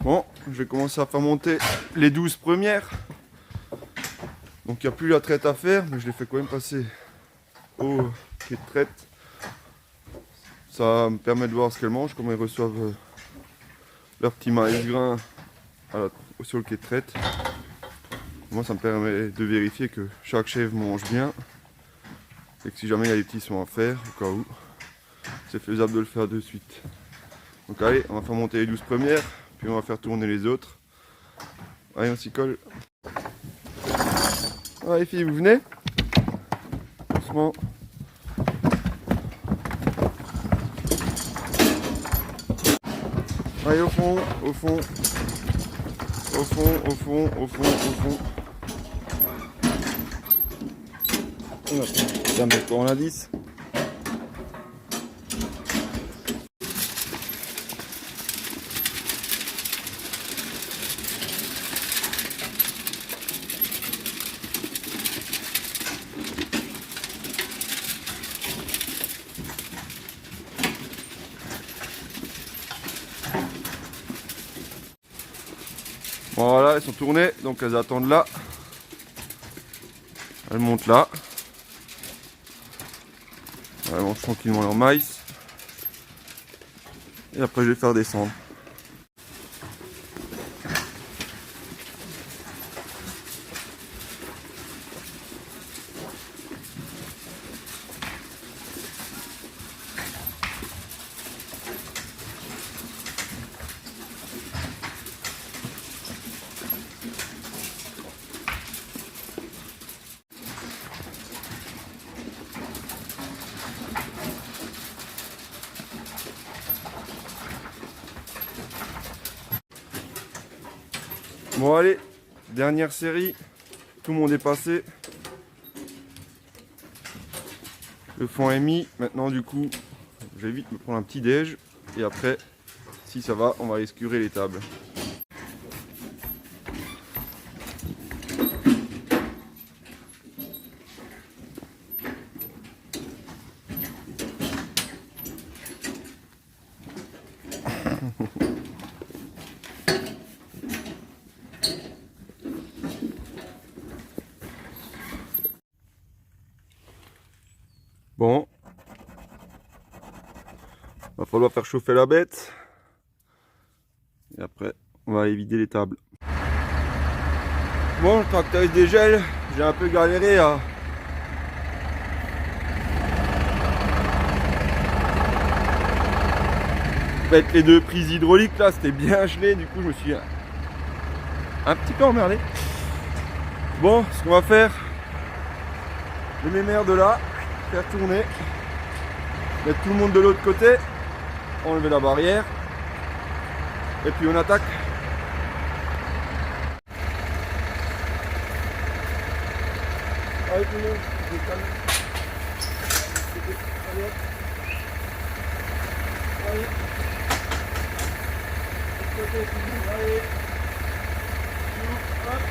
Bon, je vais commencer à faire monter les 12 premières. Donc il n'y a plus la traite à faire, mais je les fais quand même passer au quai de traite. Ça me permet de voir ce qu'elles mangent, comment elles reçoivent leur petit maïs grain sur le quai de traite. Moi ça me permet de vérifier que chaque chèvre mange bien. Et que si jamais il y a des petits soins à faire, au cas où, c'est faisable de le faire de suite. Donc allez, on va faire monter les 12 premières, puis on va faire tourner les autres. Allez, on s'y colle. Allez les filles, vous venez? Doucement. Allez, au fond, au fond. Au fond, au fond, au fond, au fond. Ça met quoi en indice? Voilà, elles sont tournées, donc elles attendent là. Elles montent là. Elles mangent tranquillement leur maïs. Et après je vais faire descendre. Bon allez, dernière série, tout le monde est passé. Le fond est mis, maintenant du coup, je vais vite me prendre un petit déj. Et après, si ça va, on va escurer les tables. Bon, va falloir faire chauffer la bête. Et après, on va aller vider les tables. Bon, le tracteur il dégèle. J'ai un peu galéré à mettre les deux prises hydrauliques là. C'était bien gelé. Du coup, je me suis un petit peu emmerdé. Bon, ce qu'on va faire, je mets merde de là, faire tourner, mettre tout le monde de l'autre côté, enlever la barrière, et puis on attaque. Allez tout le monde, je vais calmer. Allez hop. Allez. De l'autre côté, tout le monde, allez. Hop.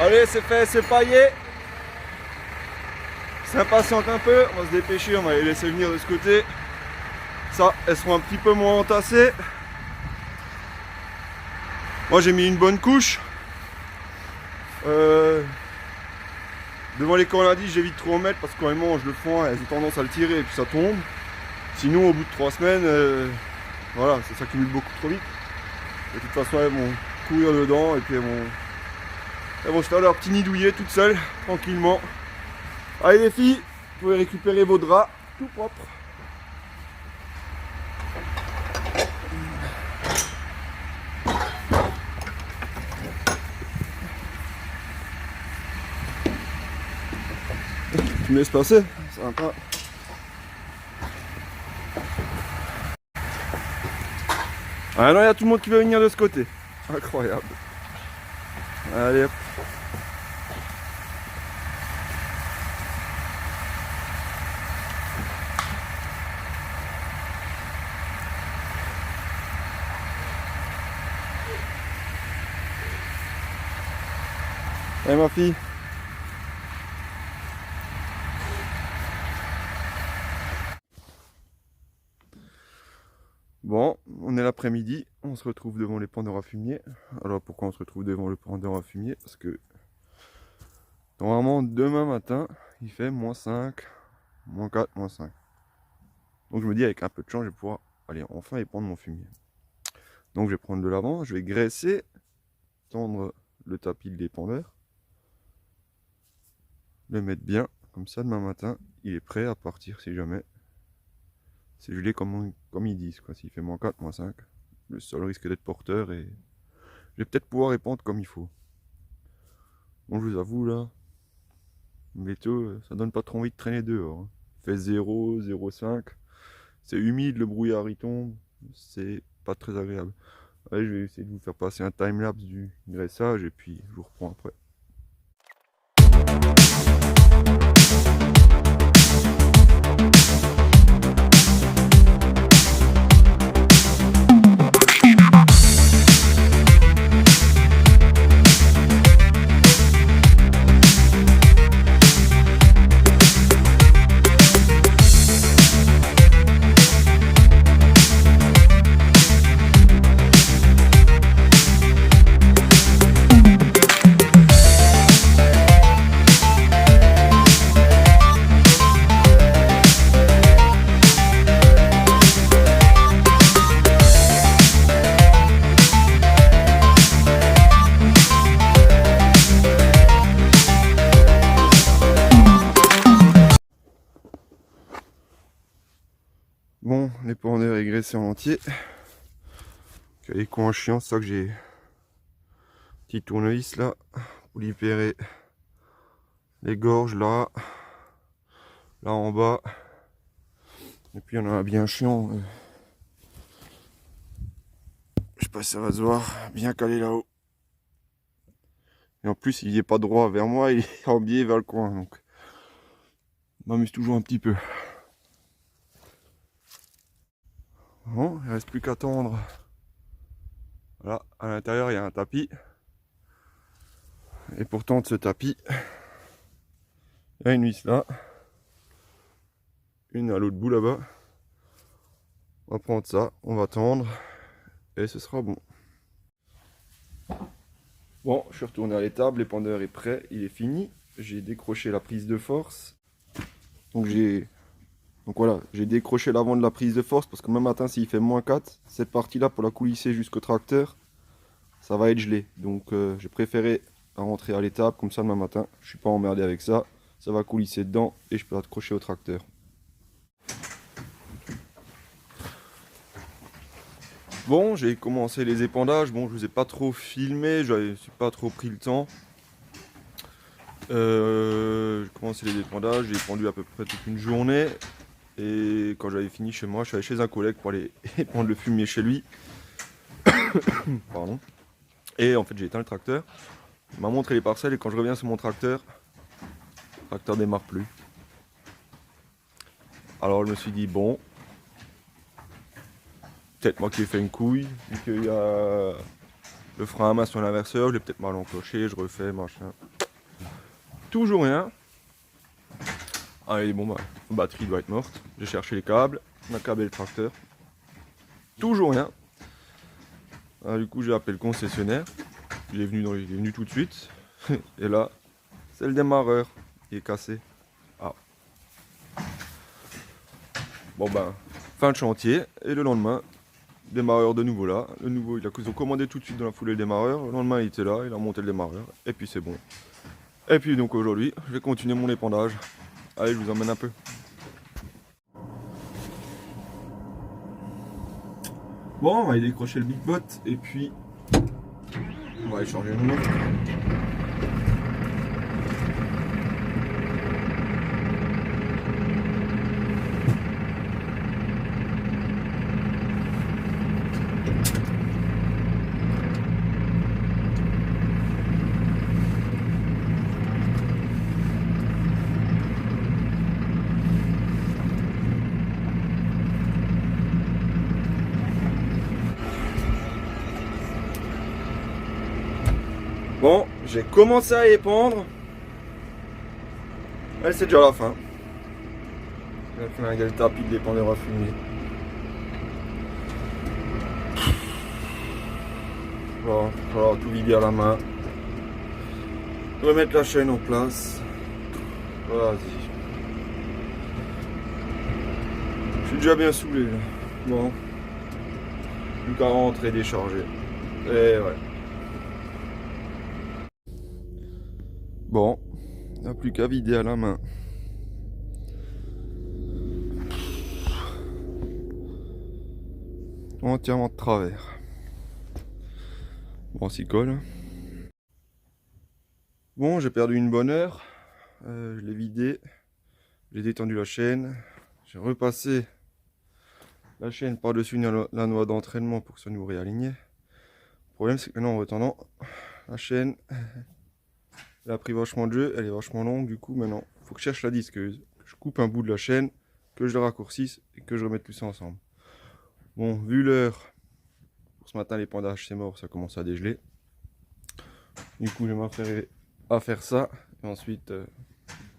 Allez, c'est fait, c'est paillé. Ça impatiente un peu, on va se dépêcher, on va les laisser venir de ce côté. Ça, elles seront un petit peu moins entassées. Moi j'ai mis une bonne couche. Devant les cornadis, j'évite trop en mettre parce que quand elles mangent le foin, elles ont tendance à le tirer et puis ça tombe. Sinon, au bout de 3 semaines, voilà, ça s'accumule beaucoup trop vite. De toute façon, elles vont courir dedans et puis elles vont se faire leur petit nid douillet toutes seules, tranquillement. Allez les filles, vous pouvez récupérer vos draps tout propres. Tu me laisses passer, c'est sympa. Ah non, il y a tout le monde qui veut venir de ce côté. Incroyable. Allez hop. Allez ma fille. Bon, on est l'après-midi, on se retrouve devant les pendeurs à fumier. Alors pourquoi on se retrouve devant le pendeur à fumier? Parce que normalement demain matin, il fait -5, -4, -5. Donc je me dis avec un peu de chance, je vais pouvoir aller enfin y prendre mon fumier. Donc je vais prendre de l'avant, je vais graisser, tendre le tapis des pendeurs, le mettre bien, comme ça demain matin, il est prêt à partir si jamais. C'est gelé comme ils disent, quoi. S'il fait -4, -5, le sol risque d'être porteur et je vais peut-être pouvoir répandre comme il faut. Bon, je vous avoue, là, le météo, ça donne pas trop envie de traîner dehors. Hein. Il fait 0, 0,5. C'est humide, le brouillard il tombe. C'est pas très agréable. Allez, je vais essayer de vous faire passer un time-lapse du graissage et puis je vous reprends après. Bon, les pendeurs égraissés en entier. Les coins chiants, c'est ça que j'ai. Petit tournevis là, pour libérer les gorges là, là en bas. Et puis il y en a un bien chiant. Je sais pas si ça va se voir, bien calé là-haut. Et en plus, il n'est pas droit vers moi, il est en biais vers le coin. Donc, je m'amuse toujours un petit peu. Bon, il ne reste plus qu'à tendre. Voilà, à l'intérieur, il y a un tapis. Et pour tendre ce tapis, il y a une vis là. Une à l'autre bout là-bas. On va prendre ça, on va tendre. Et ce sera bon. Bon, je suis retourné à l'étable, l'épandeur est prêt, il est fini. J'ai décroché la prise de force. Donc voilà, j'ai décroché l'avant de la prise de force parce que même matin, s'il fait -4, cette partie-là pour la coulisser jusqu'au tracteur, ça va être gelé. Donc j'ai préféré rentrer à l'étable, comme ça demain matin, je suis pas emmerdé avec ça. Ça va coulisser dedans et je peux accrocher au tracteur. Bon, j'ai commencé les épandages. Bon, je vous ai pas trop filmé, je suis pas trop pris le temps. J'ai commencé les épandages, j'ai épandu à peu près toute une journée. Et quand j'avais fini chez moi, je suis allé chez un collègue pour aller épandre le fumier chez lui. Pardon. Et en fait, j'ai éteint le tracteur. Il m'a montré les parcelles et quand je reviens sur mon tracteur, le tracteur démarre plus. Alors je me suis dit, bon, peut-être moi qui ai fait une couille, vu qu'il y a le frein à main sur l'inverseur, je l'ai peut-être mal enclenché, je refais, machin. toujours rien. Allez, bon, bah, la batterie doit être morte. J'ai cherché les câbles, on a câblé le tracteur. Toujours rien. Alors, du coup, j'ai appelé le concessionnaire. Il est venu tout de suite. Et là, c'est le démarreur qui est cassé. Ah. Bon, ben, fin de chantier. Et le lendemain, démarreur de nouveau là. Le nouveau, ils ont commandé tout de suite dans la foulée le démarreur. Le lendemain, il était là, il a monté le démarreur. Et puis, c'est bon. Et puis, donc, aujourd'hui, je vais continuer mon épandage. Allez, je vous emmène un peu. Bon, on va aller décrocher le Big Bot et puis on va aller changer le numéro. Bon, j'ai commencé à épandre. Allez, c'est déjà la fin. J'ai fait un tapis de l'épandeur à fumier. Bon, il va falloir tout vider à la main. Remettre la chaîne en place. Vas-y. Je suis déjà bien saoulé là. Bon. Plus qu'à rentrer et décharger. Et ouais. Bon, il n'y a plus qu'à vider à la main. Entièrement de travers. Bon, on s'y colle. Bon, j'ai perdu une bonne heure. Je l'ai vidé. J'ai détendu la chaîne. J'ai repassé la chaîne par-dessus la noix d'entraînement pour que ça nous réaligne. Le problème, c'est que maintenant, en retendant, la chaîne, elle a pris vachement de jeu. Elle est vachement longue. Du coup, maintenant, il faut que je cherche la disqueuse. Que je coupe un bout de la chaîne, que je le raccourcisse et que je remette tout ça ensemble. Bon, vu l'heure, pour ce matin, l'épandage, c'est mort. Ça commence à dégeler. Du coup, je vais m'affaire à faire ça. Et ensuite,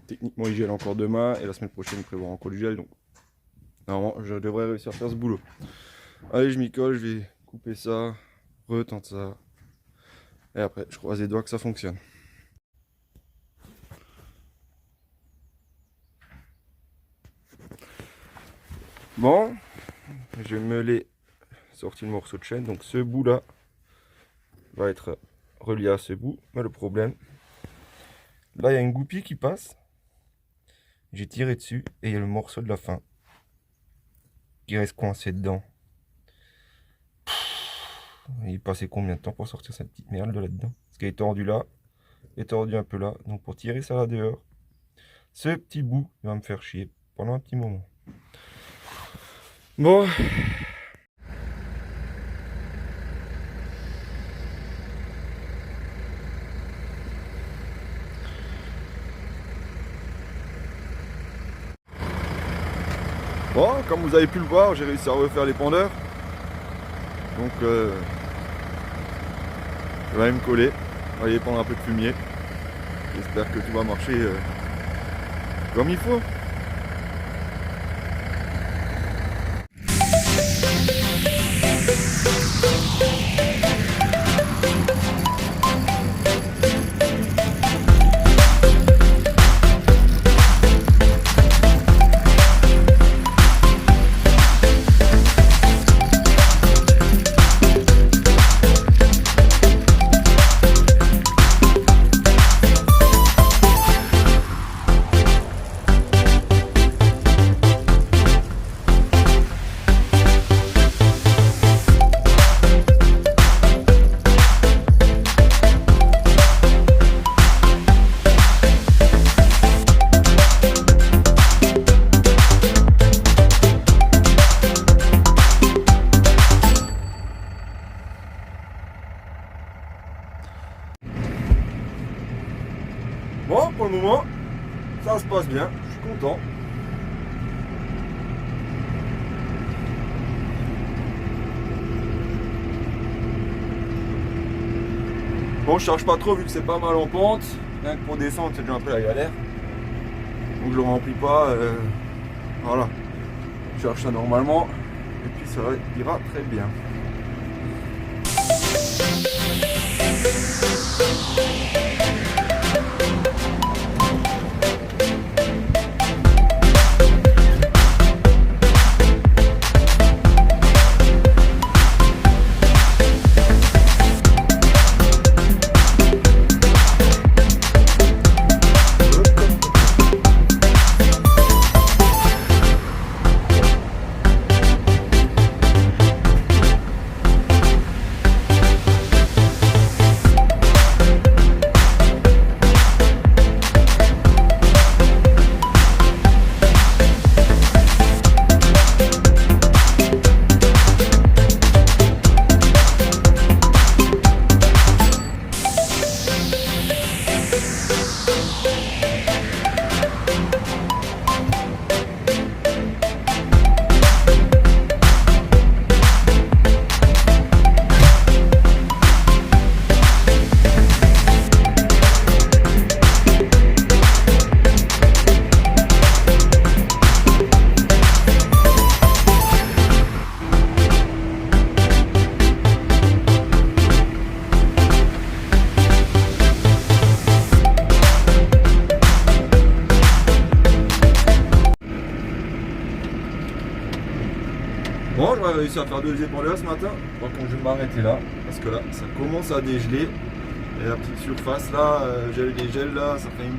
techniquement, il gèle encore demain. Et la semaine prochaine, il prévoit encore du gel. Donc, normalement, je devrais réussir à faire ce boulot. Allez, je m'y colle. Je vais couper ça, retendre ça. Et après, je croise les doigts que ça fonctionne. Bon, je me l'ai sorti le morceau de chaîne. Donc, ce bout-là va être relié à ce bout. Mais le problème, là, il y a une goupille qui passe. J'ai tiré dessus et il y a le morceau de la fin qui reste coincé dedans. Il est passé combien de temps pour sortir cette petite merde de là-dedans? Parce qu'elle est tordue là, et tordue un peu là. Donc pour tirer ça là dehors, ce petit bout va me faire chier pendant un petit moment. Bon. Bon, comme vous avez pu le voir, j'ai réussi à refaire l'épandeur. Donc je vais aller me coller, on va aller prendre un peu de fumier. J'espère que tout va marcher comme il faut. Bon, pour le moment, ça se passe bien, je suis content. Bon, je charge pas trop vu que c'est pas mal en pente. rien que pour descendre c'est déjà un peu la galère. Donc je le remplis pas, voilà. Je cherche ça normalement et puis ça ira très bien. Bon, j'aurais réussi à faire 2 épaules ce matin. Par contre, je vais m'arrêter là parce que là, ça commence à dégeler. Et la petite surface là, gel des gels là, ça fait une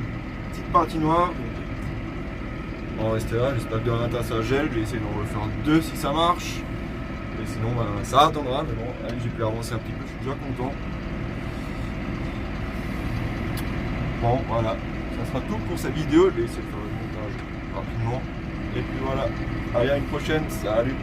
petite partie noire. On va rester là, j'espère que demain matin ça gèle. Je vais essayer d'en refaire 2 si ça marche. Et sinon, ben, ça attendra. Mais bon, allez, j'ai pu avancer un petit peu, je suis déjà content. Bon, voilà, ça sera tout pour cette vidéo. Je vais essayer de faire le montage rapidement. Et puis voilà, allez, à une prochaine. Salut!